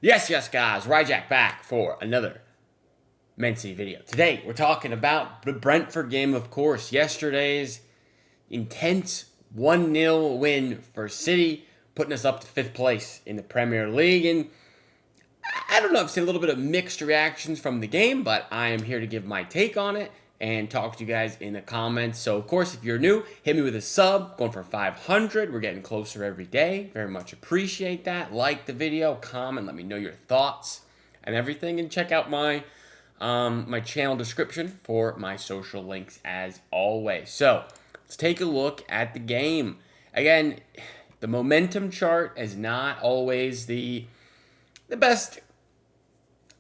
Yes, guys, Ryjack back for another Man City video. Today, we're talking about the Brentford game, of course. Yesterday's intense 1-0 win for City, putting us up to 5th place in the Premier League. And I don't know, I've seen a little bit of mixed reactions from the game, but I am here to give my take on it and talk to you guys in the comments. So, of course, if you're new, hit me with a sub. Going for 500. We're getting closer every day. Very much appreciate that. Like the video, comment, let me know your thoughts and everything, and check out my my channel description for my social links as always. So, let's take a look at the game. Again, the momentum chart is not always the best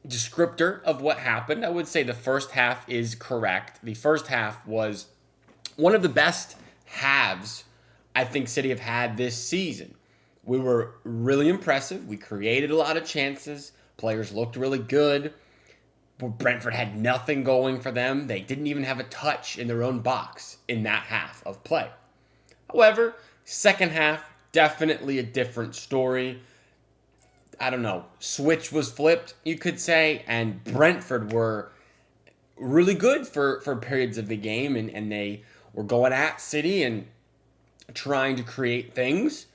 descriptor of what happened. I would say the first half is correct. The first half was one of the best halves I think City have had this season. We were really impressive. We created a lot of chances. Players looked really good. Brentford had nothing going for them. They didn't even have a touch in their own box in that half of play. However, second half, definitely a different story. I don't know, switch was flipped, you could say, and Brentford were really good for periods of the game, and they were going at City and trying to create things.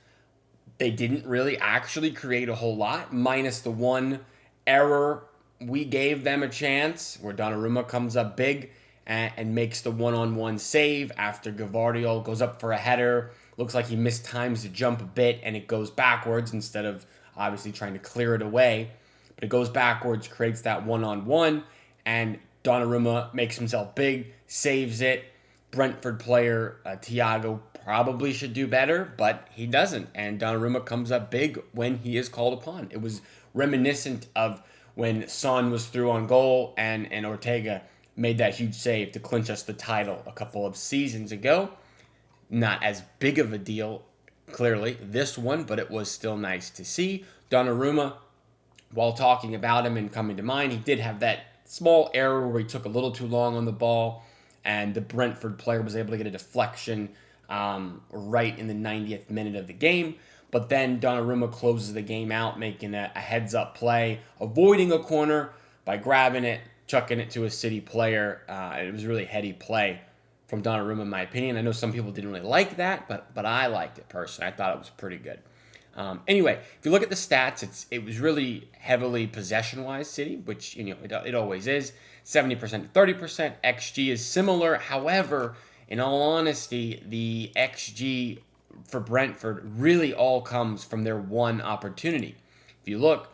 They didn't really actually create a whole lot, minus the one error. We gave them a chance where Donnarumma comes up big and makes the one-on-one save after Gavardiol goes up for a header. Looks like he mistimes the jump a bit, and it goes backwards instead of obviously trying to clear it away. But it goes backwards, creates that one-on-one, and Donnarumma makes himself big, saves it. Brentford player Thiago probably should do better, but he doesn't. And Donnarumma comes up big when he is called upon. It was reminiscent of when Son was through on goal and Ortega made that huge save to clinch us the title a couple of seasons ago. Not as big of a deal, clearly, this one, but it was still nice to see. Donnarumma, while talking about him and coming to mind, he did have that small error where he took a little too long on the ball, and the Brentford player was able to get a deflection right in the 90th minute of the game. But then Donnarumma closes the game out, making a heads-up play, avoiding a corner by grabbing it, chucking it to a City player. It was a really heady play from Donnarumma, in my opinion. I know some people didn't really like that, but I liked it personally. I thought it was pretty good. Anyway, if you look at the stats, it was really heavily possession-wise City, which it always is. 70% to 30%. XG is similar. However, in all honesty, the XG for Brentford really all comes from their one opportunity. If you look,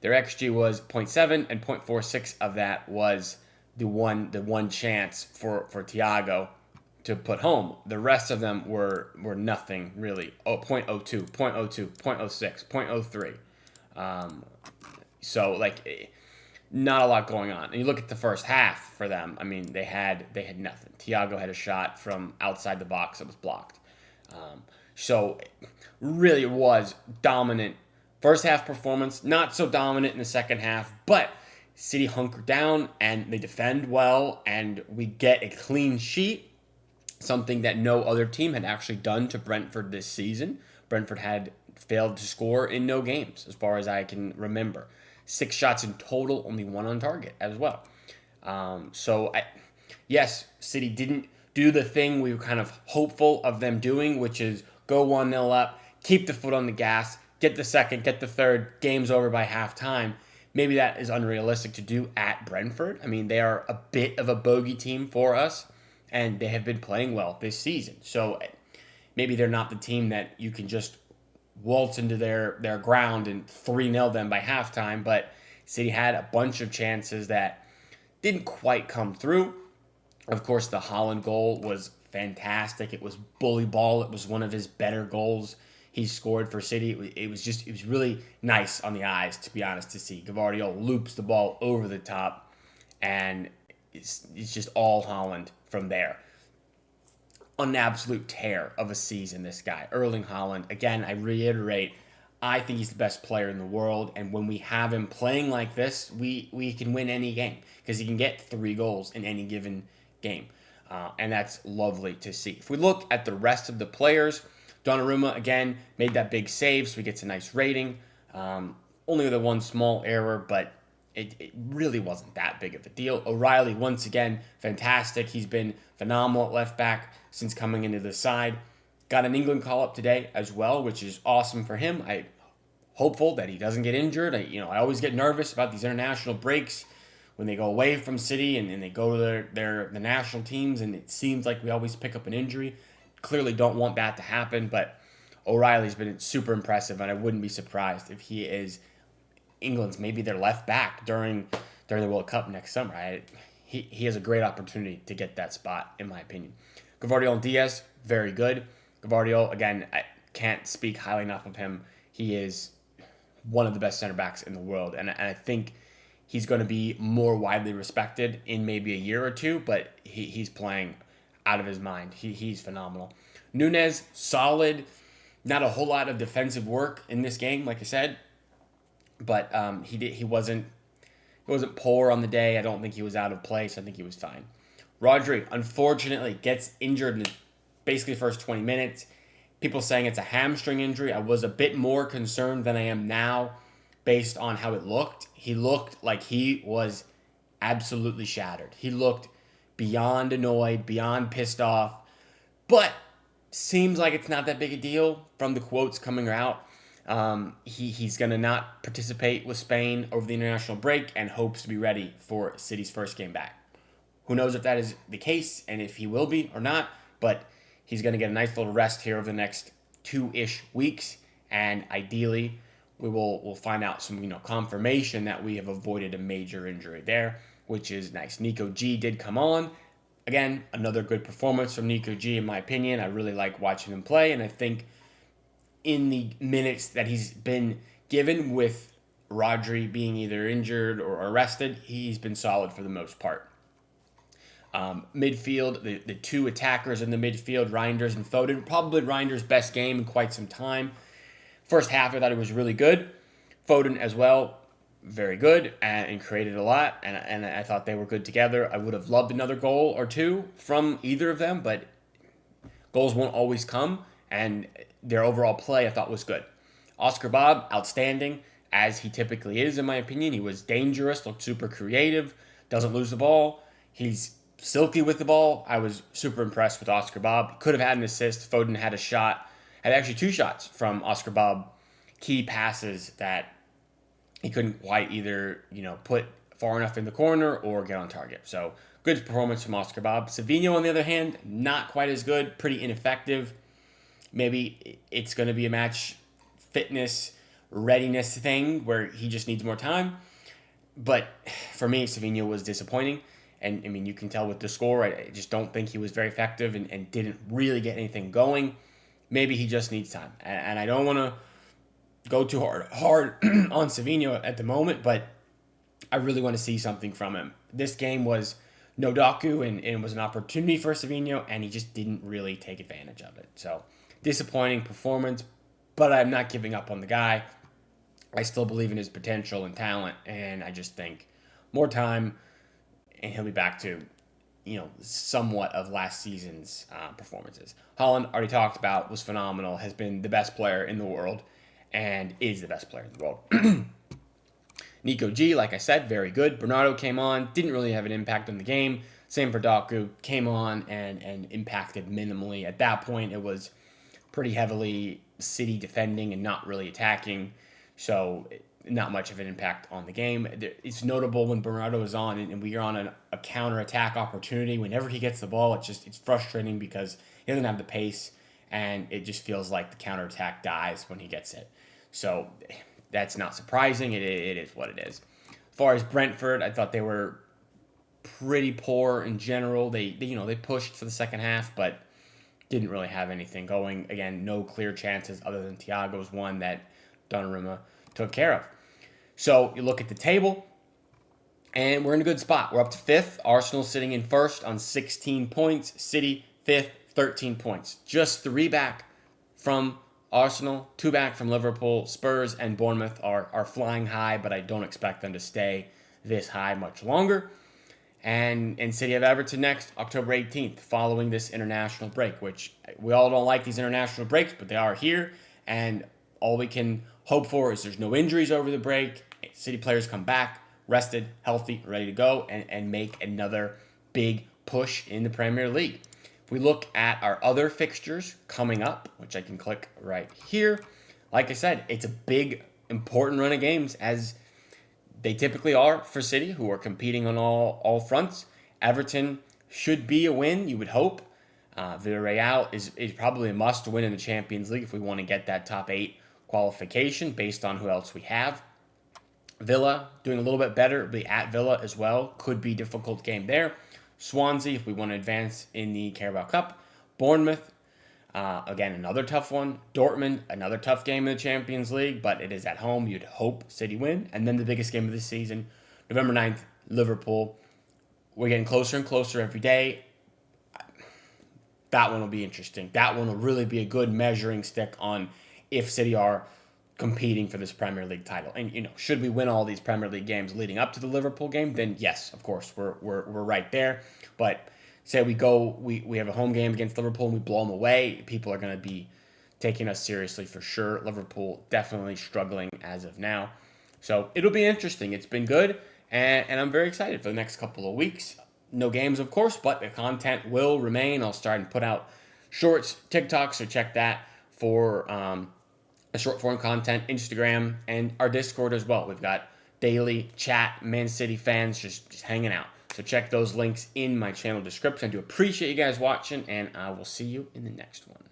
their XG was 0.7 and 0.46 of that was the one chance for Thiago to put home. The rest of them were nothing really. 0.02, 0.02, 0.06, 0.03. So not a lot going on. And you look at the first half for them. I mean, they had nothing. Thiago had a shot from outside the box that was blocked. So really it was dominant first half performance. Not so dominant in the second half, but City hunker down and they defend well, and we get a clean sheet. Something that no other team had actually done to Brentford this season. Brentford had failed to score in no games, as far as I can remember. 6 shots in total, only 1 on target as well. Yes, City didn't do the thing we were kind of hopeful of them doing, which is go 1-0 up, keep the foot on the gas, get the second, get the third, game's over by halftime. Maybe that is unrealistic to do at Brentford. I mean, they are a bit of a bogey team for us, and they have been playing well this season. So maybe they're not the team that you can just waltz into their ground and 3-0 them by halftime, but City had a bunch of chances that didn't quite come through. Of course, the Haaland goal was fantastic. It was bully ball. It was one of his better goals he scored for City. It was really nice on the eyes, to be honest, to see. Gavardiol loops the ball over the top, and it's just all Haaland from there. An absolute tear of a season, this guy, Erling Haaland. Again, I reiterate, I think he's the best player in the world, and when we have him playing like this, we can win any game because he can get 3 goals in any given game, and that's lovely to see. If we look at the rest of the players, Donnarumma, again, made that big save, so he gets a nice rating. only the one small error, but it really wasn't that big of a deal. O'Reilly, once again, fantastic. He's been phenomenal at left back since coming into the side. Got an England call-up today as well, which is awesome for him. I'm hopeful that he doesn't get injured. I always get nervous about these international breaks when they go away from City and they go to the national teams, and it seems like we always pick up an injury. Clearly don't want that to happen, but O'Reilly's been super impressive, and I wouldn't be surprised if he is England's maybe their left back during the World Cup next summer. He has a great opportunity to get that spot, in my opinion. Gvardiol and Diaz, very good. Gvardiol, again, I can't speak highly enough of him. He is one of the best center backs in the world, and I think he's going to be more widely respected in maybe a year or two, but he's playing out of his mind. He's phenomenal. Nunez, solid. Not a whole lot of defensive work in this game, like I said, but he wasn't poor on the day. I don't think he was out of place. I think he was fine. Rodri, unfortunately, gets injured in basically the first 20 minutes. People saying it's a hamstring injury. I was a bit more concerned than I am now based on how it looked. He looked like he was absolutely shattered. He looked beyond annoyed, beyond pissed off, but seems like it's not that big a deal from the quotes coming out. He's going to not participate with Spain over the international break and hopes to be ready for City's first game back. Who knows if that is the case and if he will be or not, but he's going to get a nice little rest here over the next 2-ish weeks, and ideally we'll find out some confirmation that we have avoided a major injury there, which is nice. Nico G did come on. Again, another good performance from Nico G, in my opinion. I really like watching him play, and I think in the minutes that he's been given with Rodri being either injured or arrested, he's been solid for the most part. Midfield, the two attackers in the midfield, Reinders and Foden, probably Reinders' best game in quite some time. First half, I thought it was really good. Foden as well, very good and created a lot, and I thought they were good together. I would have loved another goal or two from either of them, but goals won't always come, and their overall play I thought was good. Oscar Bob, outstanding, as he typically is, in my opinion. He was dangerous, looked super creative, doesn't lose the ball. He's silky with the ball. I was super impressed with Oscar Bob. He could have had an assist. Foden had a shot, had actually 2 shots from Oscar Bob, key passes that he couldn't quite either, put far enough in the corner or get on target. So good performance from Oscar Bob. Savinho, on the other hand, not quite as good, pretty ineffective. Maybe it's going to be a match fitness, readiness thing where he just needs more time. But for me, Savinho was disappointing. And, you can tell with the score, I just don't think he was very effective and didn't really get anything going. Maybe he just needs time. And I don't want to go too hard on Savinho at the moment, but I really want to see something from him. This game was no Doku, and it was an opportunity for Savinho, and he just didn't really take advantage of it. So, disappointing performance, but I'm not giving up on the guy. I still believe in his potential and talent, and I just think more time, and he'll be back to, somewhat of last season's performances. Haaland, already talked about, was phenomenal, has been the best player in the world, and is the best player in the world. Nico G, like I said, very good. Bernardo came on, didn't really have an impact on the game. Same for Doku, came on and impacted minimally. At that point, it was pretty heavily City defending and not really attacking, so not much of an impact on the game. It's notable when Bernardo is on and we are on a counter-attack opportunity. Whenever he gets the ball, it's frustrating because he doesn't have the pace, and it just feels like the counter-attack dies when he gets it. So that's not surprising. It is what it is. As far as Brentford, I thought they were pretty poor in general. They pushed for the second half, but didn't really have anything going. Again, no clear chances other than Thiago's one that Donnarumma took care of. So you look at the table, and we're in a good spot. We're up to 5th. Arsenal sitting in 1st on 16 points. City 5th, 13 points. Just 3 back from Arsenal, 2 back from Liverpool. Spurs and Bournemouth are flying high, but I don't expect them to stay this high much longer. And City have Everton next, October 18th, following this international break, which we all don't like these international breaks, but they are here, and all we can hope for is there's no injuries over the break. City players come back, rested, healthy, ready to go, and make another big push in the Premier League. If we look at our other fixtures coming up, which I can click right here, like I said, it's a big, important run of games, as they typically are for City, who are competing on all fronts. Everton should be a win, you would hope. Villarreal is probably a must win in the Champions League if we want to get that top 8 qualification based on who else we have. Villa doing a little bit better, be at Villa as well. Could be a difficult game there. Swansea, if we want to advance in the Carabao Cup. Bournemouth, again, another tough one. Dortmund, another tough game in the Champions League, but it is at home. You'd hope City win. And then the biggest game of the season, November 9th, Liverpool. We're getting closer and closer every day. That one will be interesting. That one will really be a good measuring stick on if City are competing for this Premier League title. And, should we win all these Premier League games leading up to the Liverpool game, then yes, of course, we're right there. But say we have a home game against Liverpool and we blow them away, people are going to be taking us seriously for sure. Liverpool definitely struggling as of now. So it'll be interesting. It's been good, and I'm very excited for the next couple of weeks. No games, of course, but the content will remain. I'll start and put out shorts, TikTok, so check that for a short form content, Instagram, and our Discord as well. We've got daily chat, Man City fans just hanging out. So check those links in my channel description. I do appreciate you guys watching, and I will see you in the next one.